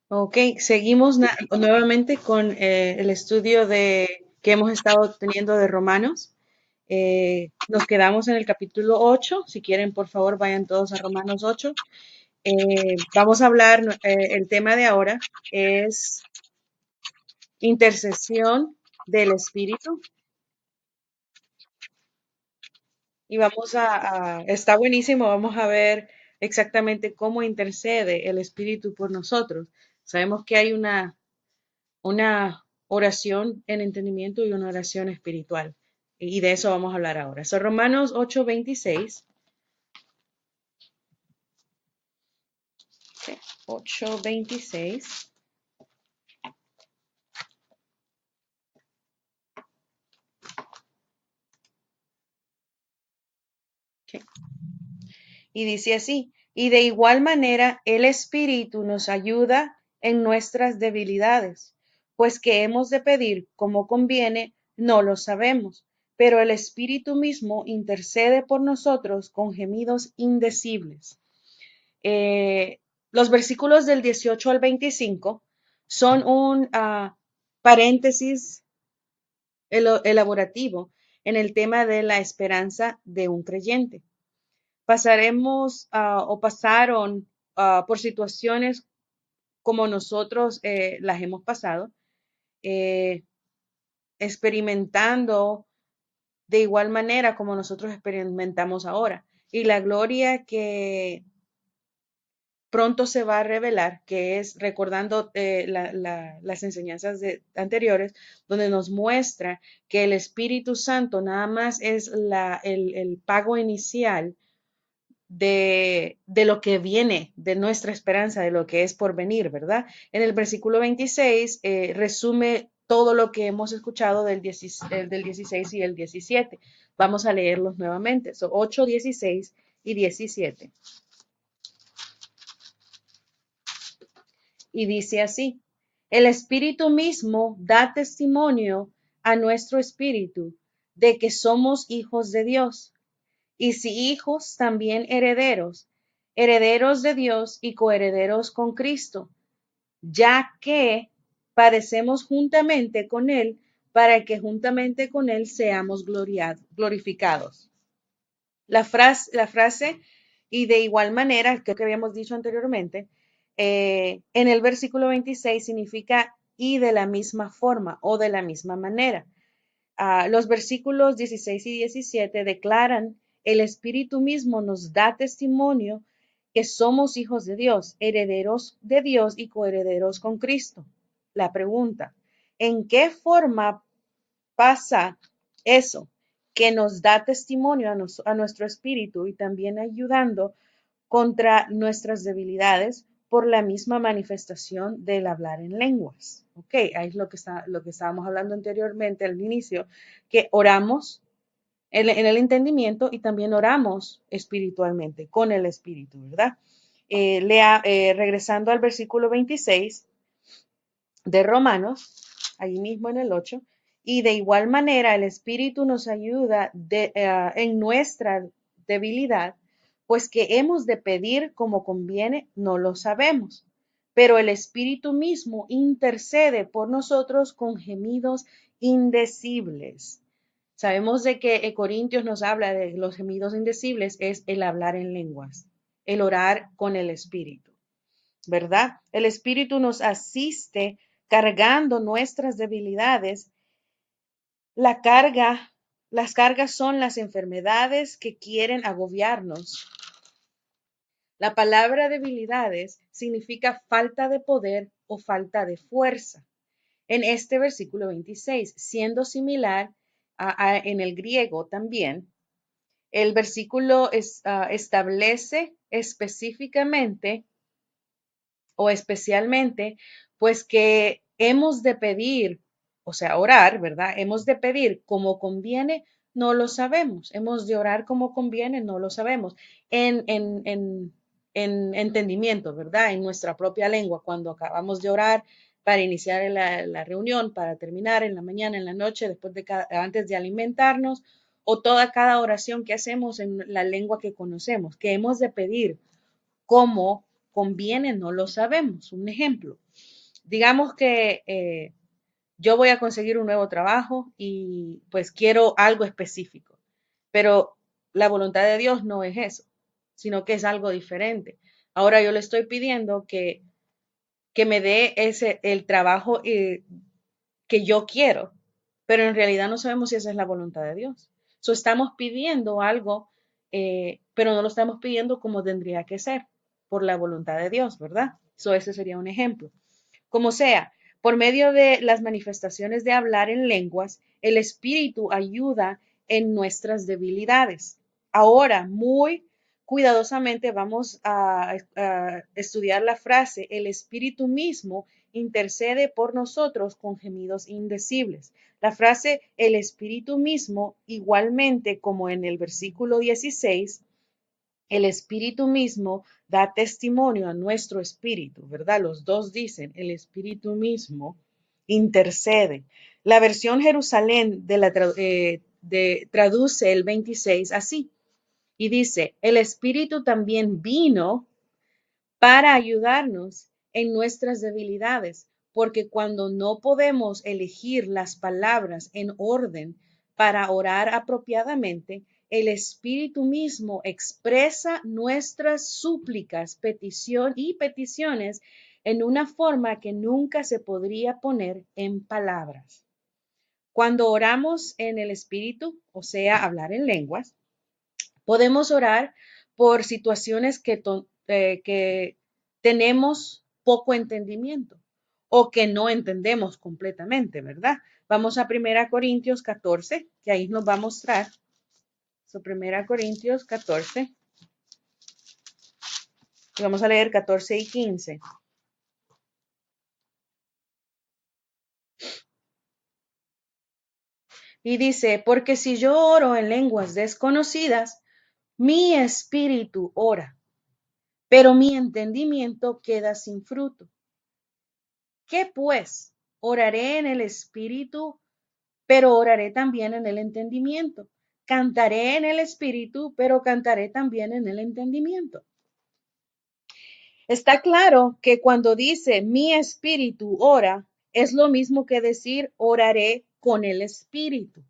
Ok, seguimos nuevamente con el estudio que hemos estado teniendo de Romanos. Nos quedamos en el capítulo 8. Si quieren, por favor, vayan todos a Romanos 8. Vamos a hablar, el tema de ahora es intercesión del Espíritu y está buenísimo, vamos a ver exactamente cómo intercede el Espíritu por nosotros. Sabemos que hay una oración en entendimiento y una oración espiritual. Y de eso vamos a hablar ahora. So, Romanos 8:26. 8:26. Okay. Y dice así, y de igual manera el Espíritu nos ayuda en nuestras debilidades, pues que hemos de pedir como conviene, no lo sabemos, pero el Espíritu mismo intercede por nosotros con gemidos indecibles. Eh, los versículos del 18 al 25 son un paréntesis elaborativo en el tema de la esperanza de un creyente. Pasaremos o pasaron por situaciones como nosotros las hemos pasado, eh, experimentando de igual manera como nosotros experimentamos ahora. Y la gloria que pronto se va a revelar, que es recordando las enseñanzas anteriores, donde nos muestra que el Espíritu Santo nada más es el pago inicial de lo que viene, de nuestra esperanza, de lo que es por venir, ¿verdad? En el versículo 26 resume todo lo que hemos escuchado del 16 y el 17. Vamos a leerlos nuevamente. Son 8, 16 y 17. Y dice así, el Espíritu mismo da testimonio a nuestro espíritu de que somos hijos de Dios, y si hijos, también herederos, herederos de Dios y coherederos con Cristo, ya que padecemos juntamente con Él, para que juntamente con Él seamos glorificados. La frase, y de igual manera, que habíamos dicho anteriormente, en el versículo 26 significa y de la misma forma o de la misma manera. Los versículos 16 y 17 declaran, el Espíritu mismo nos da testimonio que somos hijos de Dios, herederos de Dios y coherederos con Cristo. La pregunta, ¿en qué forma pasa eso? Que nos da testimonio a nuestro espíritu y también ayudando contra nuestras debilidades por la misma manifestación del hablar en lenguas. Ok, ahí es lo que estábamos hablando anteriormente al inicio, que oramos en el entendimiento y también oramos espiritualmente, con el espíritu, ¿verdad? Regresando al versículo 26 de Romanos, ahí mismo en el 8, y de igual manera el Espíritu nos ayuda en nuestra debilidad, pues que hemos de pedir como conviene, no lo sabemos, pero el Espíritu mismo intercede por nosotros con gemidos indecibles. Sabemos de que Corintios nos habla de los gemidos indecibles, es el hablar en lenguas, el orar con el Espíritu. ¿Verdad? El Espíritu nos asiste cargando nuestras debilidades. La carga, las cargas son las enfermedades que quieren agobiarnos. La palabra debilidades significa falta de poder o falta de fuerza. En este versículo 26, siendo similar en el griego también, el versículo establece específicamente o especialmente, pues que hemos de pedir, o sea, orar, ¿verdad? Hemos de pedir como conviene, no lo sabemos. Hemos de orar como conviene, no lo sabemos. En entendimiento, ¿verdad? En nuestra propia lengua, cuando acabamos de orar para iniciar la reunión, para terminar en la mañana, en la noche, antes de alimentarnos, o cada oración que hacemos en la lengua que conocemos, que hemos de pedir cómo conviene, no lo sabemos. Un ejemplo. digamos que yo voy a conseguir un nuevo trabajo y pues quiero algo específico, pero la voluntad de Dios no es eso, sino que es algo diferente. Ahora yo le estoy pidiendo que me dé el trabajo que yo quiero, pero en realidad no sabemos si esa es la voluntad de Dios. So, estamos pidiendo algo, pero no lo estamos pidiendo como tendría que ser, por la voluntad de Dios, ¿verdad? So, ese sería un ejemplo. Como sea, por medio de las manifestaciones de hablar en lenguas, el Espíritu ayuda en nuestras debilidades. Ahora, muy cuidadosamente vamos a estudiar la frase, el Espíritu mismo intercede por nosotros con gemidos indecibles. La frase, el Espíritu mismo, igualmente como en el versículo 16, el Espíritu mismo da testimonio a nuestro espíritu, ¿verdad? Los dos dicen, el Espíritu mismo intercede. La versión Jerusalén traduce el 26 así y dice, el Espíritu también vino para ayudarnos en nuestras debilidades, porque cuando no podemos elegir las palabras en orden para orar apropiadamente, el Espíritu mismo expresa nuestras súplicas, peticiones en una forma que nunca se podría poner en palabras. Cuando oramos en el Espíritu, o sea, hablar en lenguas, podemos orar por situaciones que tenemos poco entendimiento o que no entendemos completamente, ¿verdad? Vamos a 1 Corintios 14, que ahí nos va a mostrar. 1 Corintios 14. Y vamos a leer 14 y 15. Y dice, porque si yo oro en lenguas desconocidas, mi espíritu ora, pero mi entendimiento queda sin fruto. ¿Qué pues? Oraré en el espíritu, pero oraré también en el entendimiento. Cantaré en el espíritu, pero cantaré también en el entendimiento. Está claro que cuando dice mi espíritu ora, es lo mismo que decir oraré con el espíritu.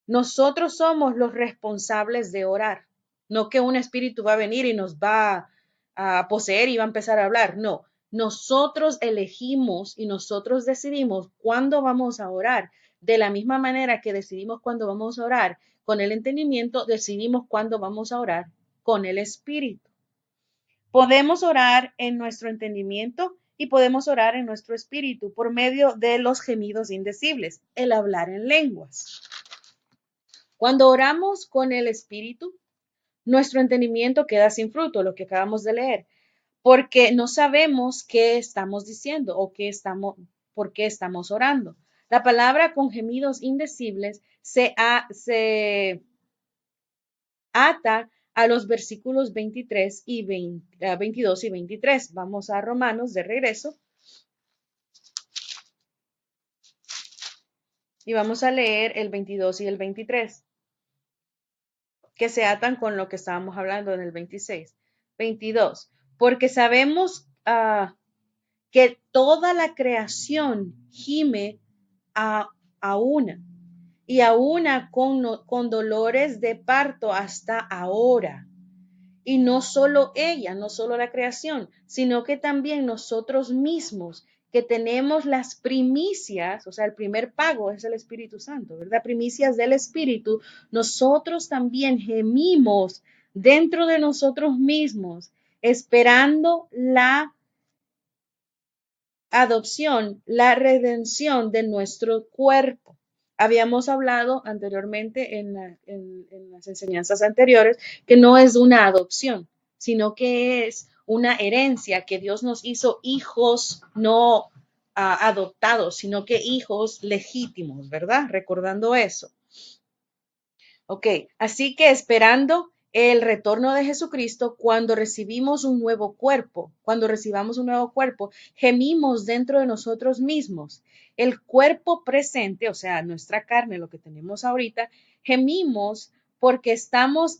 Nosotros somos los responsables de orar, no que un espíritu va a venir y nos va a poseer y va a empezar a hablar. No, nosotros elegimos y nosotros decidimos cuándo vamos a orar. De la misma manera que decidimos cuándo vamos a orar con el entendimiento, decidimos cuándo vamos a orar con el espíritu. Podemos orar en nuestro entendimiento y podemos orar en nuestro espíritu por medio de los gemidos indecibles, el hablar en lenguas. Cuando oramos con el espíritu, nuestro entendimiento queda sin fruto, lo que acabamos de leer, porque no sabemos qué estamos diciendo o por qué estamos orando. La palabra con gemidos indecibles se ata a los versículos 23 y 22 y 23. Vamos a Romanos de regreso. Y vamos a leer el 22 y el 23, que se atan con lo que estábamos hablando en el 26. 22. Porque sabemos que toda la creación gime a una y a una con dolores de parto hasta ahora. Y no solo ella, no solo la creación, sino que también nosotros mismos que tenemos las primicias, o sea, el primer pago es el Espíritu Santo, ¿verdad? Primicias del Espíritu, nosotros también gemimos dentro de nosotros mismos, esperando la adopción, la redención de nuestro cuerpo. Habíamos hablado anteriormente en las enseñanzas anteriores que no es una adopción, sino que es una herencia, que Dios nos hizo hijos no adoptados, sino que hijos legítimos, ¿verdad? Recordando eso. Ok, así que esperando el retorno de Jesucristo, cuando recibamos un nuevo cuerpo, gemimos dentro de nosotros mismos. El cuerpo presente, o sea, nuestra carne, lo que tenemos ahorita, gemimos porque estamos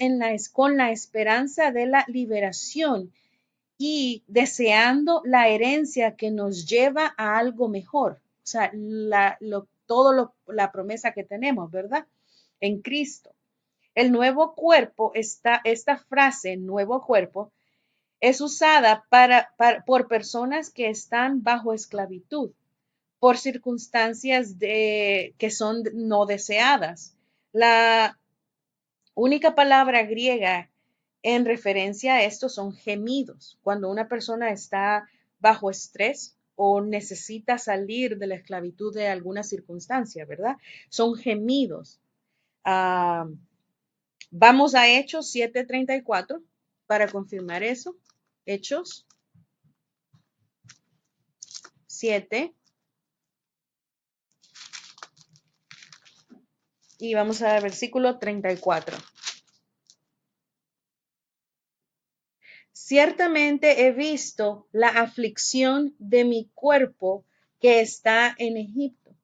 con la esperanza de la liberación y deseando la herencia que nos lleva a algo mejor. O sea, la promesa que tenemos, ¿verdad? En Cristo. El nuevo cuerpo, esta frase, nuevo cuerpo, es usada por personas que están bajo esclavitud, por circunstancias que son no deseadas. La única palabra griega en referencia a esto son gemidos. Cuando una persona está bajo estrés o necesita salir de la esclavitud de alguna circunstancia, ¿verdad? Son gemidos. Ah, vamos a Hechos 7:34 para confirmar eso. Hechos 7. Y vamos al versículo 34. Ciertamente he visto la aflicción de mi cuerpo que está en Egipto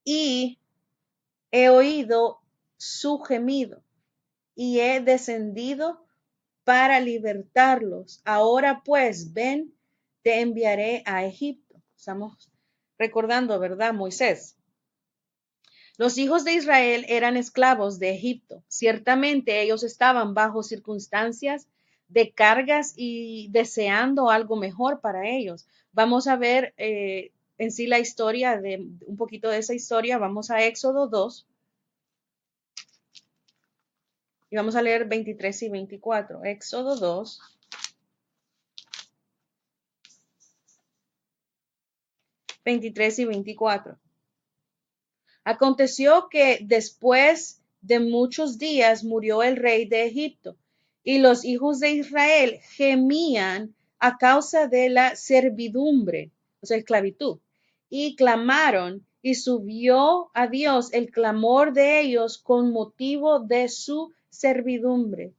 y he oído su gemido y he descendido para libertarlos. Ahora pues, ven, te enviaré a Egipto. Estamos recordando, ¿verdad, Moisés? Los hijos de Israel eran esclavos de Egipto. Ciertamente ellos estaban bajo circunstancias de cargas y deseando algo mejor para ellos. Vamos a ver en sí la historia, un poquito de esa historia. Vamos a Éxodo 2 y vamos a leer 23 y 24. Éxodo 2, 23 y 24. Aconteció que después de muchos días murió el rey de Egipto, y los hijos de Israel gemían a causa de la servidumbre, o sea, esclavitud, y clamaron, y subió a Dios el clamor de ellos con motivo de su servidumbre.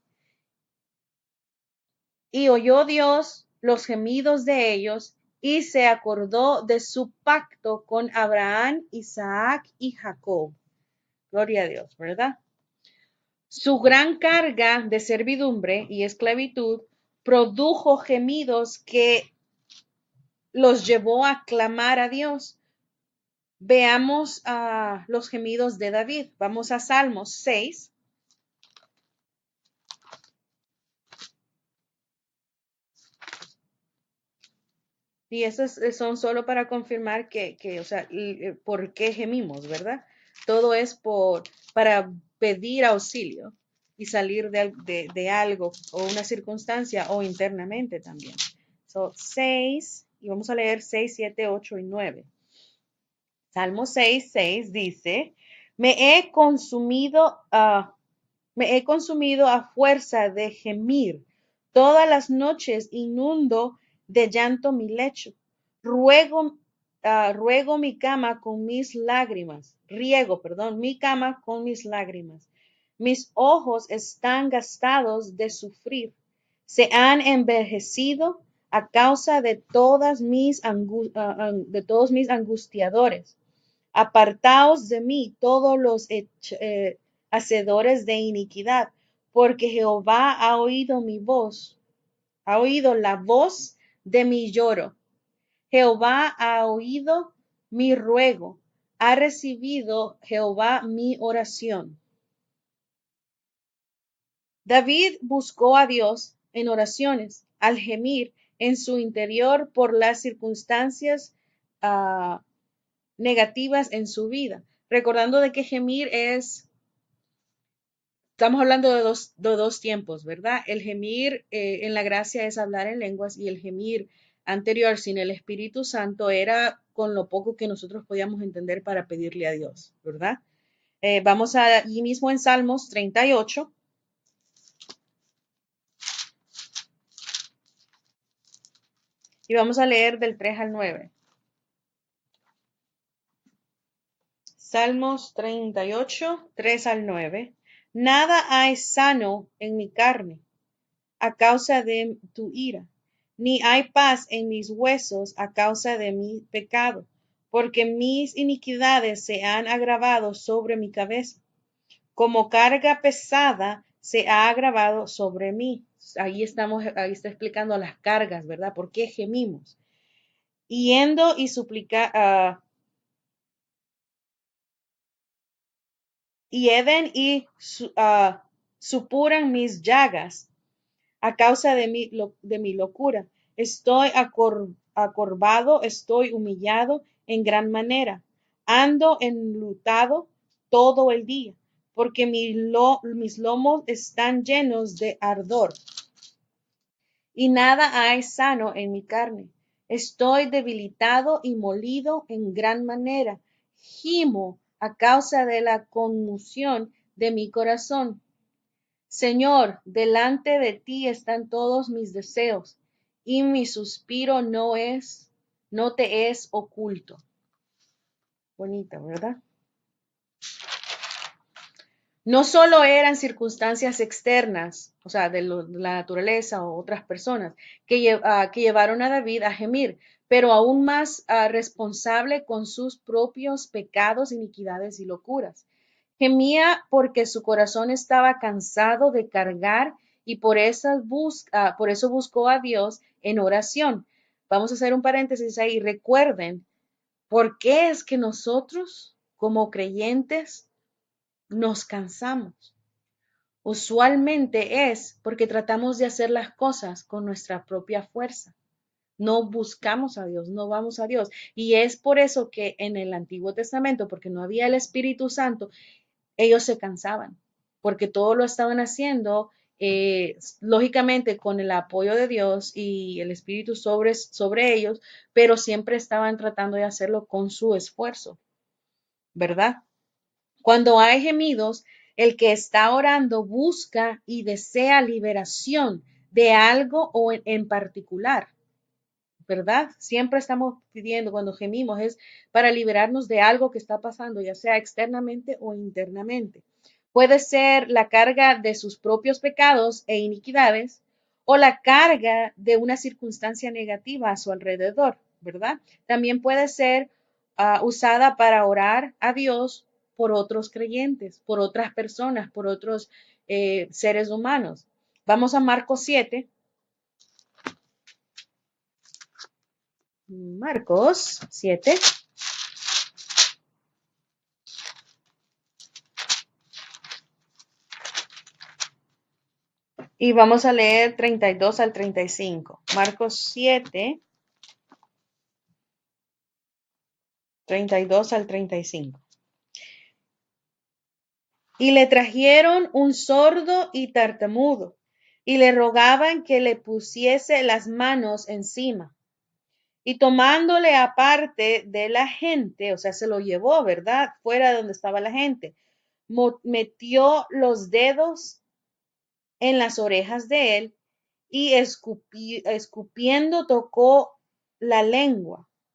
Y oyó Dios los gemidos de ellos, y se acordó de su pacto con Abraham, Isaac y Jacob. Gloria a Dios, ¿verdad? Su gran carga de servidumbre y esclavitud produjo gemidos que los llevó a clamar a Dios. Veamos los gemidos de David. Vamos a Salmos 6. Y esos son solo para confirmar o sea, por qué gemimos, ¿verdad? Todo es para pedir auxilio y salir de algo o una circunstancia o internamente también. So, 6, y vamos a leer 6, 7, 8 y 9. Salmo 6, 6 dice, me he consumido a fuerza de gemir. Todas las noches inundo de llanto mi lecho. Ruego mi cama con mis lágrimas. Mi cama con mis lágrimas. Mis ojos están gastados de sufrir. Se han envejecido a causa de de todos mis angustiadores. Apartaos de mí todos los hacedores de iniquidad, porque Jehová ha oído mi voz, ha oído la voz de mi lloro. Jehová ha oído mi ruego, ha recibido Jehová mi oración. David buscó a Dios en oraciones, al gemir en su interior por las circunstancias negativas en su vida, recordando de que gemir estamos hablando de dos tiempos, ¿verdad? El gemir en la gracia es hablar en lenguas y el gemir anterior sin el Espíritu Santo era con lo poco que nosotros podíamos entender para pedirle a Dios, ¿verdad? Vamos allí mismo en Salmos 38. Y vamos a leer del 3 al 9. Salmos 38, 3 al 9. Nada hay sano en mi carne a causa de tu ira, ni hay paz en mis huesos a causa de mi pecado, porque mis iniquidades se han agravado sobre mi cabeza. Como carga pesada se ha agravado sobre mí. Ahí está explicando las cargas, ¿verdad? ¿Por qué gemimos? Yendo y hieden y supuran mis llagas a causa de mi locura. Estoy acorvado, estoy humillado en gran manera. Ando enlutado todo el día, porque mis lomos están llenos de ardor y nada hay sano en mi carne. Estoy debilitado y molido en gran manera. Gimo a causa de la conmoción de mi corazón. Señor, delante de ti están todos mis deseos, y mi suspiro no te es oculto. Bonita, ¿verdad? No solo eran circunstancias externas, o sea, de la naturaleza o otras personas, que llevaron a David a gemir, pero aún más responsable con sus propios pecados, iniquidades y locuras. Gemía porque su corazón estaba cansado de cargar y por eso buscó a Dios en oración. Vamos a hacer un paréntesis ahí. Recuerden, ¿por qué es que nosotros, como creyentes, nos cansamos? Usualmente es porque tratamos de hacer las cosas con nuestra propia fuerza. No buscamos a Dios, no vamos a Dios. Y es por eso que en el Antiguo Testamento, porque no había el Espíritu Santo, ellos se cansaban, porque todo lo estaban haciendo, lógicamente, con el apoyo de Dios y el Espíritu sobre ellos, pero siempre estaban tratando de hacerlo con su esfuerzo, ¿verdad? Cuando hay gemidos, el que está orando busca y desea liberación de algo o en particular, ¿verdad? Siempre estamos pidiendo cuando gemimos es para liberarnos de algo que está pasando, ya sea externamente o internamente. Puede ser la carga de sus propios pecados e iniquidades o la carga de una circunstancia negativa a su alrededor, ¿verdad? También puede ser usada para orar a Dios por otros creyentes, por otras personas, por otros seres humanos. Vamos a Marcos 7. Marcos 7. Y vamos a leer 32 al 35. Marcos 7, 32 al 35. Y le trajeron un sordo y tartamudo, y le rogaban que le pusiese las manos encima. Y tomándole aparte de la gente, o sea, se lo llevó, ¿verdad? Fuera de donde estaba la gente. Metió los dedos en las orejas de él y escupiendo tocó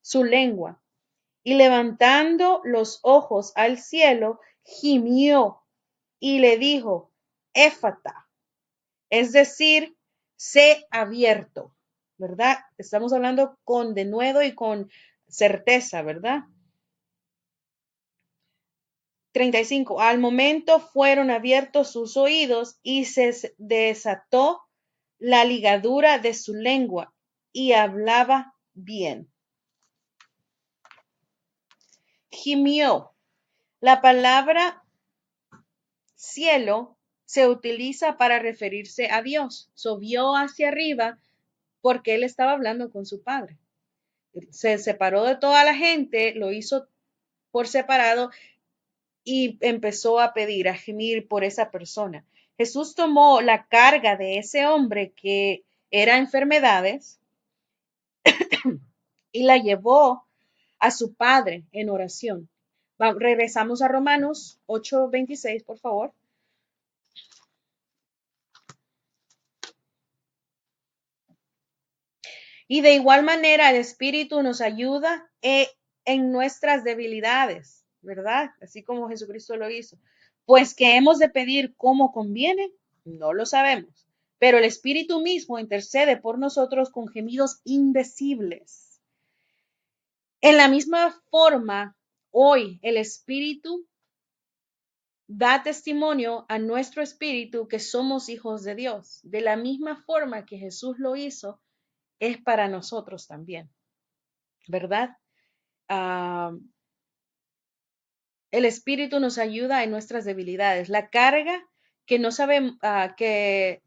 su lengua, y levantando los ojos al cielo, gimió y le dijo, Éfata, es decir, sé abierto, ¿verdad? Estamos hablando con denuedo y con certeza, ¿verdad? 35. Al momento fueron abiertos sus oídos y se desató la ligadura de su lengua y hablaba bien. Gimió. La palabra cielo se utiliza para referirse a Dios. Vio hacia arriba porque él estaba hablando con su padre. Se separó de toda la gente, lo hizo por separado y empezó a pedir, a gemir por esa persona. Jesús tomó la carga de ese hombre que era enfermedades y la llevó a su Padre en oración. Regresamos a Romanos 8:26, por favor. Y de igual manera el Espíritu nos ayuda en nuestras debilidades, ¿verdad? Así como Jesucristo lo hizo. Pues que hemos de pedir como conviene, no lo sabemos, pero el Espíritu mismo intercede por nosotros con gemidos indecibles. En la misma forma, hoy el Espíritu da testimonio a nuestro espíritu que somos hijos de Dios. De la misma forma que Jesús lo hizo, es para nosotros también, ¿verdad? Ah, el espíritu nos ayuda en nuestras debilidades. La carga que no sabemos, que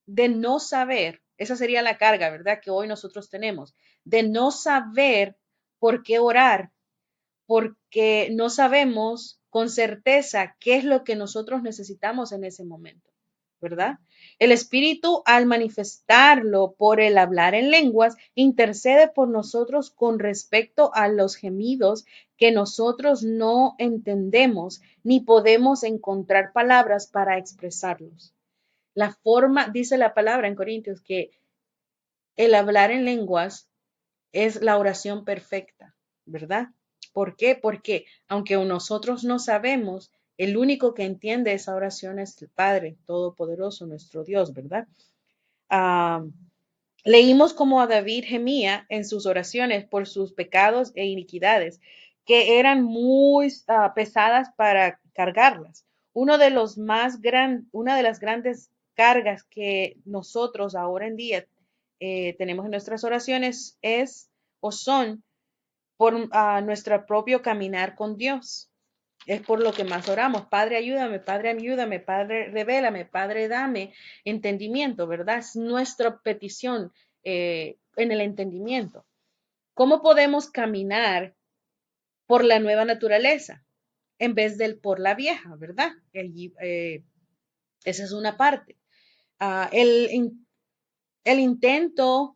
de no saber, esa sería la carga, ¿verdad? Que hoy nosotros tenemos, de no saber por qué orar, porque no sabemos con certeza qué es lo que nosotros necesitamos en ese momento, ¿verdad? El Espíritu, al manifestarlo por el hablar en lenguas, intercede por nosotros con respecto a los gemidos que nosotros no entendemos ni podemos encontrar palabras para expresarlos. La forma, dice la palabra en Corintios, que el hablar en lenguas es la oración perfecta, ¿verdad? ¿Por qué? Porque aunque nosotros no sabemos, el único que entiende esa oración es el Padre Todopoderoso, nuestro Dios, ¿verdad? Ah, leímos como a David gemía en sus oraciones por sus pecados e iniquidades, que eran muy pesadas para cargarlas. Una de las grandes cargas que nosotros ahora en día tenemos en nuestras oraciones es o son por nuestro propio caminar con Dios. Es por lo que más oramos. Padre, ayúdame, Padre, revélame, Padre, dame entendimiento, ¿verdad? Es nuestra petición en el entendimiento. ¿Cómo podemos caminar por la nueva naturaleza en vez del por la vieja, ¿verdad? Allí, esa es una parte. Ah, el intento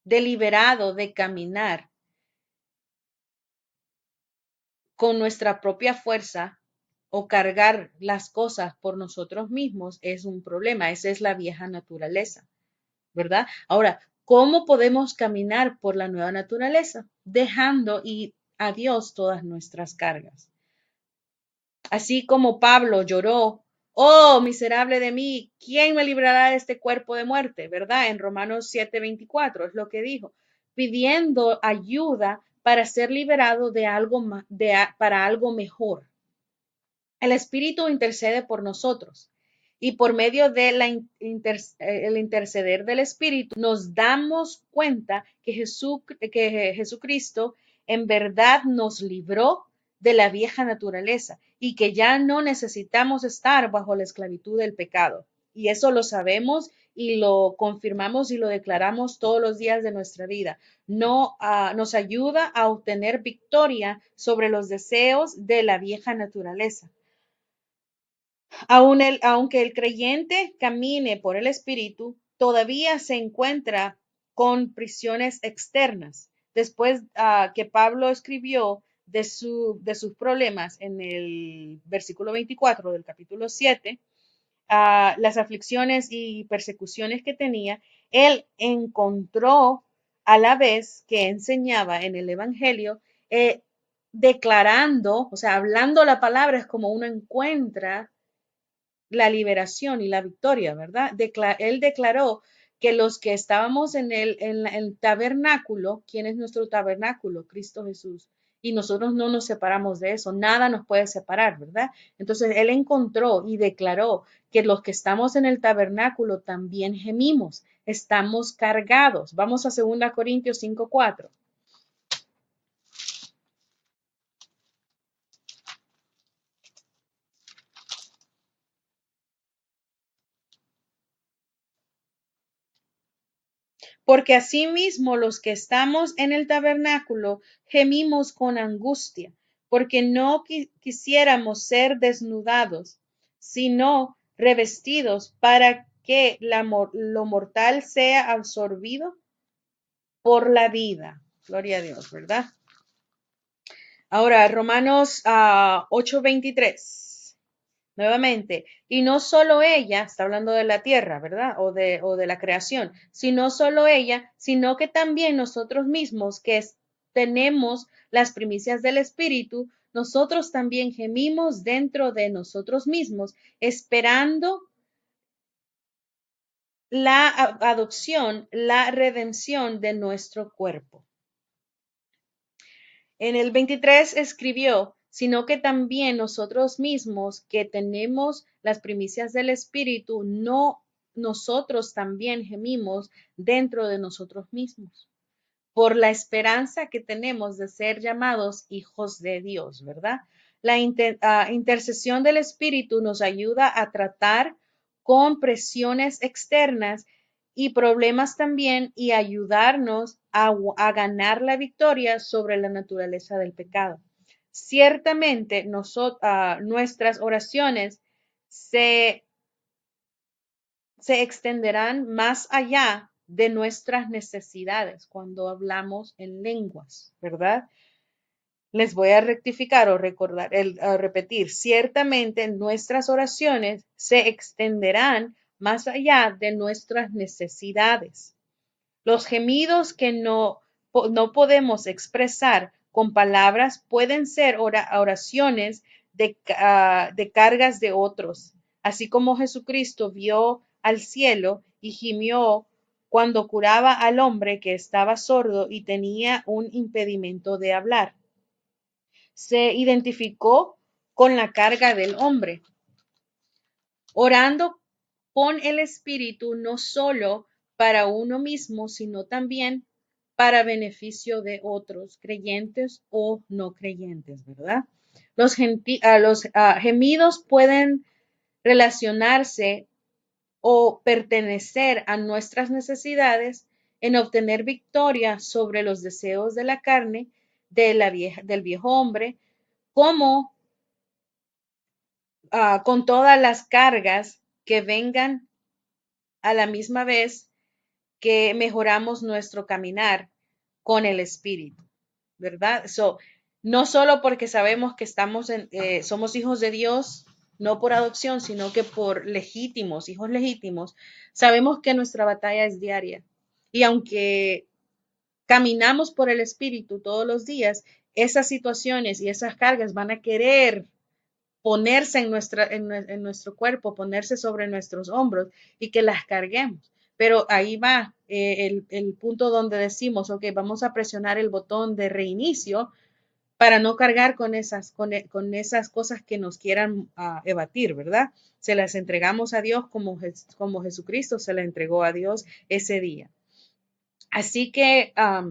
deliberado de caminar con nuestra propia fuerza o cargar las cosas por nosotros mismos es un problema. Esa es la vieja naturaleza, ¿verdad? Ahora, ¿cómo podemos caminar por la nueva naturaleza? Dejando y a Dios todas nuestras cargas. Así como Pablo lloró, oh, miserable de mí, ¿quién me librará de este cuerpo de muerte? ¿Verdad? En Romanos 7:24 es lo que dijo, pidiendo ayuda para ser liberado de algo para algo mejor. El Espíritu intercede por nosotros y por medio de el interceder del Espíritu nos damos cuenta que Jesucristo en verdad nos libró de la vieja naturaleza y que ya no necesitamos estar bajo la esclavitud del pecado. Y eso lo sabemos y lo confirmamos y lo declaramos todos los días de nuestra vida. No nos ayuda a obtener victoria sobre los deseos de la vieja naturaleza. Aunque el creyente camine por el Espíritu, todavía se encuentra con prisiones externas. Después que Pablo escribió de sus problemas en el versículo 24 del capítulo 7, las aflicciones y persecuciones que tenía, él encontró a la vez que enseñaba en el Evangelio, declarando, o sea, hablando la palabra es como uno encuentra la liberación y la victoria, ¿verdad? Él declaró que los que estábamos en el tabernáculo, ¿quién es nuestro tabernáculo? Cristo Jesús. Y nosotros no nos separamos de eso, nada nos puede separar, ¿verdad? Entonces él encontró y declaró que los que estamos en el tabernáculo también gemimos, estamos cargados. Vamos a 2 Corintios 5:4. Porque asimismo los que estamos en el tabernáculo gemimos con angustia, porque no quisiéramos ser desnudados, sino revestidos para que lo mortal sea absorbido por la vida. Gloria a Dios, ¿verdad? Ahora, Romanos 8:23. Nuevamente, y no solo ella, está hablando de la tierra, ¿verdad? O de la creación, sino solo ella, sino que también nosotros mismos tenemos las primicias del Espíritu, nosotros también gemimos dentro de nosotros mismos, esperando la adopción, la redención de nuestro cuerpo. En el 23 escribió, sino que también nosotros mismos que tenemos las primicias del Espíritu, no nosotros también gemimos dentro de nosotros mismos por la esperanza que tenemos de ser llamados hijos de Dios, ¿verdad? La intercesión del Espíritu nos ayuda a tratar con presiones externas y problemas también y ayudarnos a ganar la victoria sobre la naturaleza del pecado. Ciertamente nuestras oraciones se extenderán más allá de nuestras necesidades cuando hablamos en lenguas, ¿verdad? Les voy a rectificar o recordar, a repetir, ciertamente nuestras oraciones se extenderán más allá de nuestras necesidades. Los gemidos que no podemos expresar con palabras pueden ser oraciones de cargas de otros, así como Jesucristo vio al cielo y gimió cuando curaba al hombre que estaba sordo y tenía un impedimento de hablar. Se identificó con la carga del hombre, orando con el Espíritu no solo para uno mismo, sino también para beneficio de otros, creyentes o no creyentes, ¿verdad? Los gemidos pueden relacionarse o pertenecer a nuestras necesidades en obtener victoria sobre los deseos de la carne del viejo hombre, como con todas las cargas que vengan a la misma vez que mejoramos nuestro caminar con el Espíritu, ¿verdad? No solo porque sabemos que somos hijos de Dios, no por adopción, sino que por legítimos, hijos legítimos, sabemos que nuestra batalla es diaria. Y aunque caminamos por el Espíritu todos los días, esas situaciones y esas cargas van a querer ponerse en nuestro cuerpo, ponerse sobre nuestros hombros y que las carguemos. Pero ahí va el punto donde decimos, ok, vamos a presionar el botón de reinicio para no cargar con esas cosas que nos quieran evadir, ¿verdad? Se las entregamos a Dios como Jesucristo se la entregó a Dios ese día. Así que a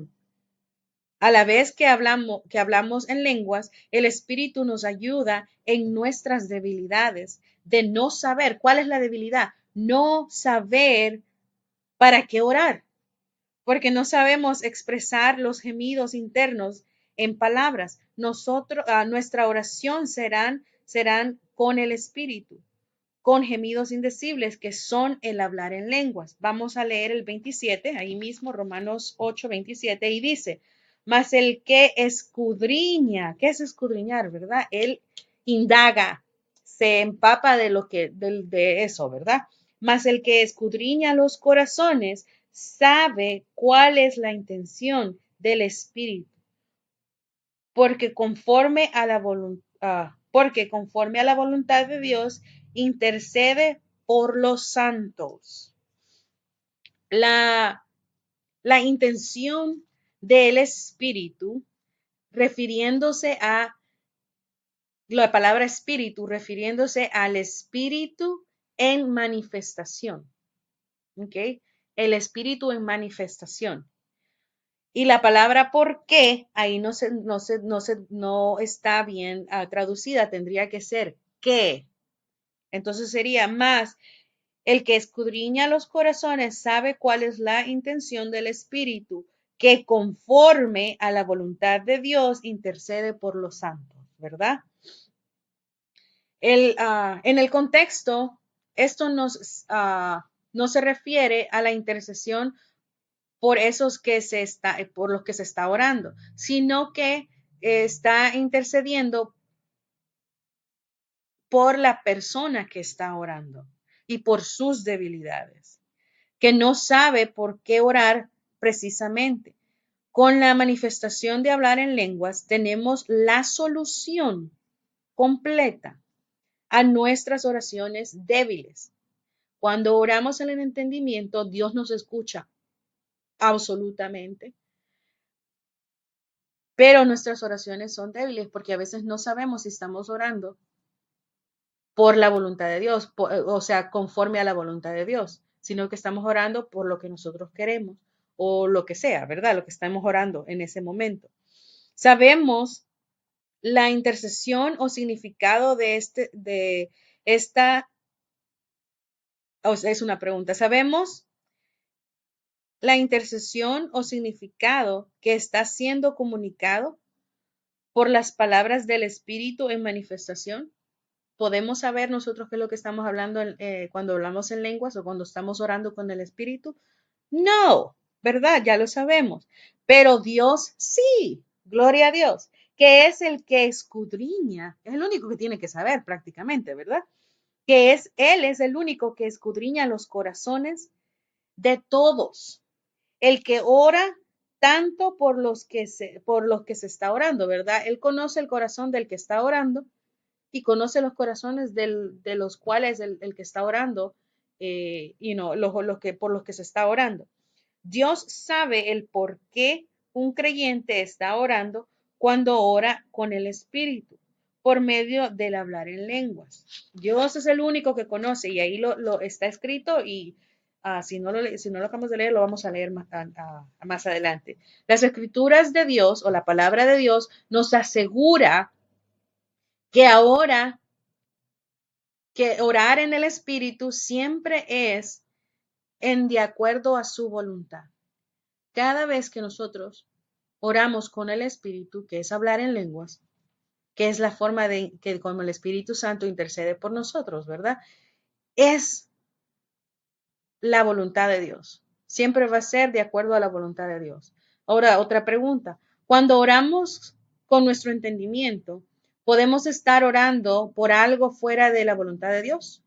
la vez que hablamos en lenguas, el Espíritu nos ayuda en nuestras debilidades, de no saber cuál es la debilidad, no saber para qué orar, porque no sabemos expresar los gemidos internos en palabras. Nuestra oración serán con el Espíritu, con gemidos indecibles que son el hablar en lenguas. Vamos a leer el 27, ahí mismo, Romanos 8, 27, y dice, mas el que escudriña, ¿qué es escudriñar, verdad? Él indaga, se empapa de eso, ¿verdad? Mas el que escudriña los corazones sabe cuál es la intención del Espíritu, porque conforme a la voluntad de Dios intercede por los santos. La intención del Espíritu, refiriéndose a la palabra Espíritu, refiriéndose al Espíritu en manifestación. ¿Ok? El Espíritu en manifestación. Y la palabra por qué ahí no está bien traducida, tendría que ser qué. Entonces sería más, el que escudriña los corazones sabe cuál es la intención del Espíritu, que conforme a la voluntad de Dios intercede por los santos, ¿verdad? En el contexto, esto no se refiere a la intercesión por por los que se está orando, sino que está intercediendo por la persona que está orando y por sus debilidades, que no sabe por qué orar precisamente. Con la manifestación de hablar en lenguas tenemos la solución completa a nuestras oraciones débiles. Cuando oramos en el entendimiento, Dios nos escucha absolutamente. pero nuestras oraciones son débiles porque a veces no sabemos si estamos orando por la voluntad de Dios, o sea, conforme a la voluntad de Dios, sino que estamos orando por lo que nosotros queremos o lo que sea, ¿verdad? Lo que estamos orando en ese momento. Sabemos la intercesión o significado de esta, o sea, es una pregunta. ¿Sabemos la intercesión o significado que está siendo comunicado por las palabras del Espíritu en manifestación? ¿Podemos saber nosotros qué es lo que estamos hablando cuando hablamos en lenguas o cuando estamos orando con el Espíritu? No, ¿verdad? Ya lo sabemos. Pero Dios sí, gloria a Dios, que es el que escudriña, es el único que tiene que saber prácticamente, ¿verdad? Él es el único que escudriña los corazones de todos, el que ora tanto por los que se está orando, ¿verdad? Él conoce el corazón del que está orando y conoce los corazones de los cuales el que está orando, por los que se está orando. Dios sabe el por qué un creyente está orando cuando ora con el Espíritu, por medio del hablar en lenguas. Dios es el único que conoce y ahí lo está escrito y si no lo acabamos de leer, lo vamos a leer más adelante. Las escrituras de Dios o la palabra de Dios nos asegura que ahora que orar en el Espíritu siempre es en de acuerdo a su voluntad. Cada vez que nosotros oramos con el Espíritu, que es hablar en lenguas, que es la forma de que como el Espíritu Santo intercede por nosotros, ¿verdad? Es la voluntad de Dios. Siempre va a ser de acuerdo a la voluntad de Dios. Ahora, otra pregunta. Cuando oramos con nuestro entendimiento, ¿podemos estar orando por algo fuera de la voluntad de Dios?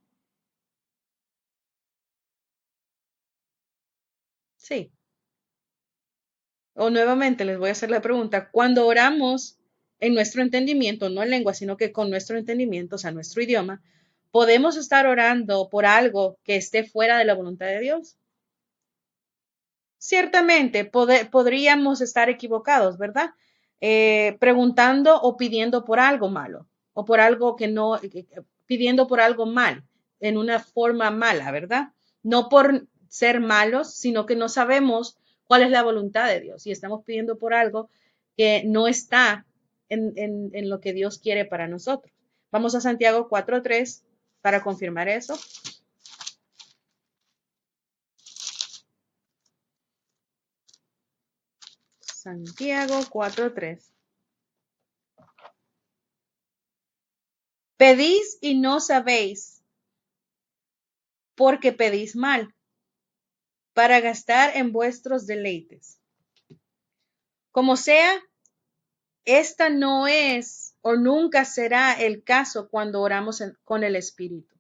Sí. O nuevamente les voy a hacer la pregunta, cuando oramos en nuestro entendimiento, no en lengua, sino que con nuestro entendimiento, o sea, nuestro idioma, ¿podemos estar orando por algo que esté fuera de la voluntad de Dios? Ciertamente, podríamos estar equivocados, ¿verdad? Preguntando o pidiendo por algo malo, o por algo que no, pidiendo por algo mal, en una forma mala, ¿verdad? No por ser malos, sino que no sabemos cuál es la voluntad de Dios y estamos pidiendo por algo que no está en lo que Dios quiere para nosotros. Vamos a Santiago 4:3 para confirmar eso. Santiago 4:3. Pedís y no sabéis, porque pedís mal, para gastar en vuestros deleites. Como sea, esta no es o nunca será el caso cuando oramos con el Espíritu.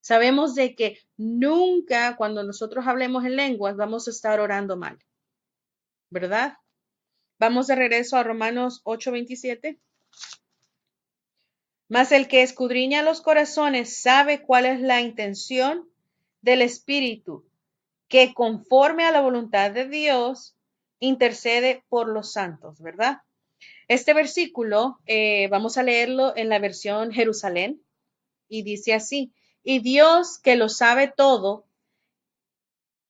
Sabemos de que nunca cuando nosotros hablemos en lenguas vamos a estar orando mal, ¿verdad? Vamos de regreso a Romanos 8:27. Mas el que escudriña los corazones sabe cuál es la intención del Espíritu, que conforme a la voluntad de Dios intercede por los santos, ¿verdad? Este versículo vamos a leerlo en la versión Jerusalén y dice así, y Dios que lo sabe todo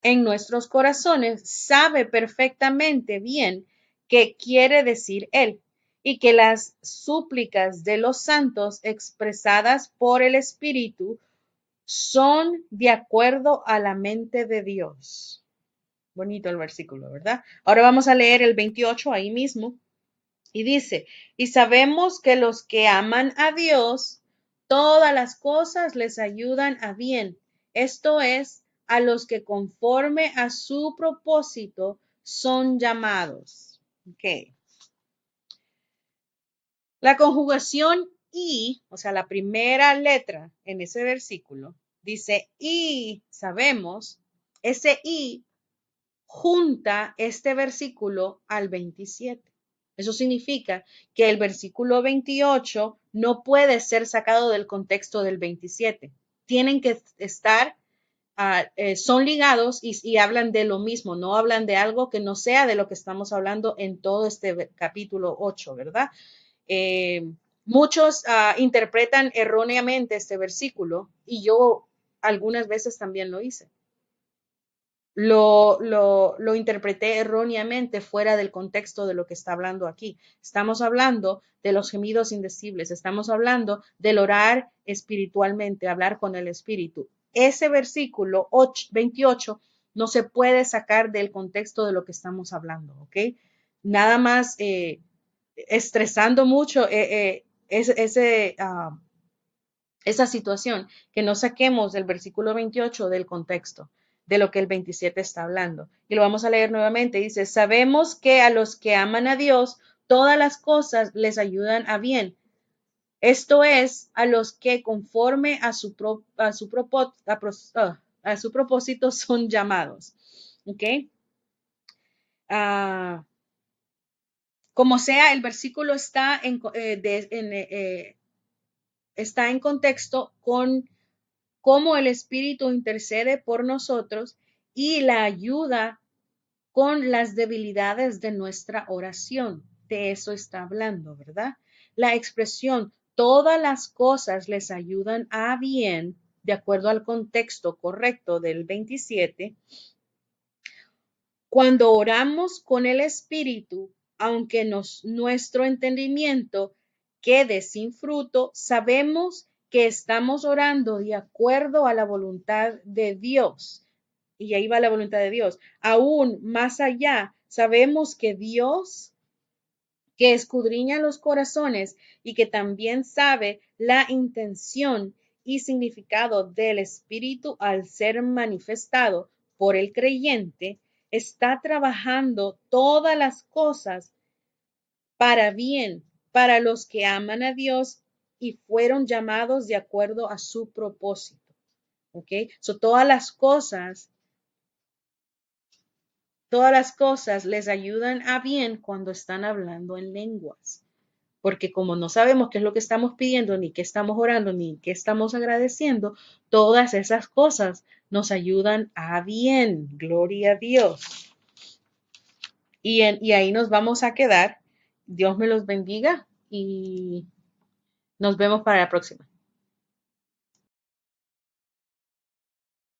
en nuestros corazones sabe perfectamente bien qué quiere decir Él y que las súplicas de los santos expresadas por el Espíritu son de acuerdo a la mente de Dios. Bonito el versículo, ¿verdad? Ahora vamos a leer el 28 ahí mismo. Y dice, y sabemos que los que aman a Dios, todas las cosas les ayudan a bien. Esto es, a los que conforme a su propósito son llamados. Ok. La conjugación y, o sea, la primera letra en ese versículo, dice, y sabemos, ese y junta este versículo al 27. Eso significa que el versículo 28 no puede ser sacado del contexto del 27. Tienen que estar son ligados y hablan de lo mismo, no hablan de algo que no sea de lo que estamos hablando en todo este capítulo 8, ¿verdad? Muchos interpretan erróneamente este versículo y yo algunas veces también lo hice. Lo interpreté erróneamente fuera del contexto de lo que está hablando aquí. Estamos hablando de los gemidos indecibles, estamos hablando del orar espiritualmente, hablar con el espíritu. Ese versículo 28 no se puede sacar del contexto de lo que estamos hablando, ¿ok? Nada más estresando mucho esa situación, que no saquemos del versículo 28 del contexto de lo que el 27 está hablando. Y lo vamos a leer nuevamente. Dice, sabemos que a los que aman a Dios, todas las cosas les ayudan a bien. Esto es, a los que conforme a su propósito son llamados. ¿Ok? Como sea, el versículo está en contexto con cómo el Espíritu intercede por nosotros y la ayuda con las debilidades de nuestra oración. De eso está hablando, ¿verdad? La expresión, todas las cosas les ayudan a bien, de acuerdo al contexto correcto del 27. Cuando oramos con el Espíritu, aunque nuestro entendimiento quede sin fruto, sabemos que estamos orando de acuerdo a la voluntad de Dios. Y ahí va la voluntad de Dios. Aún más allá, sabemos que Dios, que escudriña los corazones y que también sabe la intención y significado del Espíritu al ser manifestado por el creyente, está trabajando todas las cosas para bien, para los que aman a Dios y fueron llamados de acuerdo a su propósito. ¿Ok? So, todas las cosas les ayudan a bien cuando están hablando en lenguas. Porque como no sabemos qué es lo que estamos pidiendo, ni qué estamos orando, ni qué estamos agradeciendo, todas esas cosas nos ayudan a bien. Gloria a Dios. Y ahí nos vamos a quedar. Dios me los bendiga y nos vemos para la próxima.